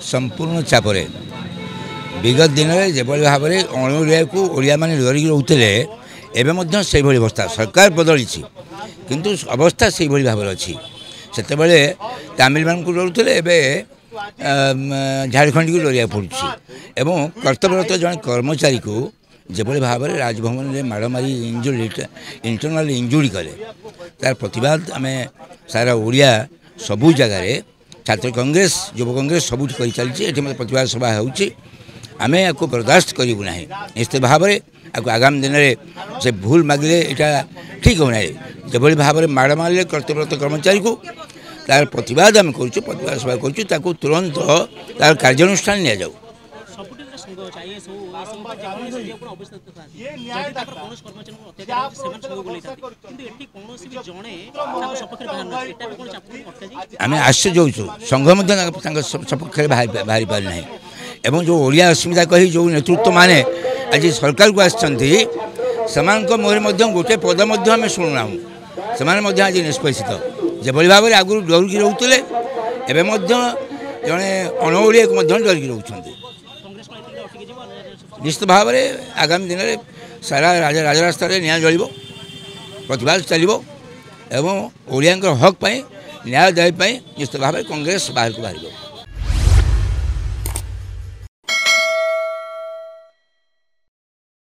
संपूर्ण चापरे विगत दिन में जो भाव में अणुरिया को ओडिया मैंने डरिक रोते एवं से अवस्था सरकार बदली किंतु अवस्था से भाव में अच्छी से तमिल मान को डरुले झारखंड को डरिया पड़ुँ एवं कर्तव्यरत जड़े कर्मचारी को जो भाव में राजभवन में माड़ मारी इंटरनल इंजुरी कले तार प्रतिवाद आम सारा ओडिया सबू जगार छात्र कांग्रेस युव कांग्रेस सब कर चलती प्रतिवाद सभा होमें या बर्दाश्त करूँ ना निश्चित भाव में आगामी दिन में से भूल मागिले यहाँ ठीक होना जो भाव में माड़ मारे कर्तव्यरत कर्मचारी को तार प्रतिवाद आम कर प्रतिवाद सभा कर तुरंत तार कार्यानुष्ठान नि जाऊ आम आश्चर्य होचु संघ सपक्ष बाहरी पार ना एवं जो ओडिया अस्मिता कही जो नेतृत्व माने आज सरकार को आसमान मुहर गोटे पद आम शुणुना से आज निष्पेषित जो भाव में आगुरी डरिक रोते एवं जड़े अणओडिया को डरिक रोच निश्चित भाव में आगामी दिन में सारा राजरास्ता निया जल प्रतिवाद चलो एवं ओडिया हक न्याय देवाई निश्चित भाव में कांग्रेस बाहर को बाहर।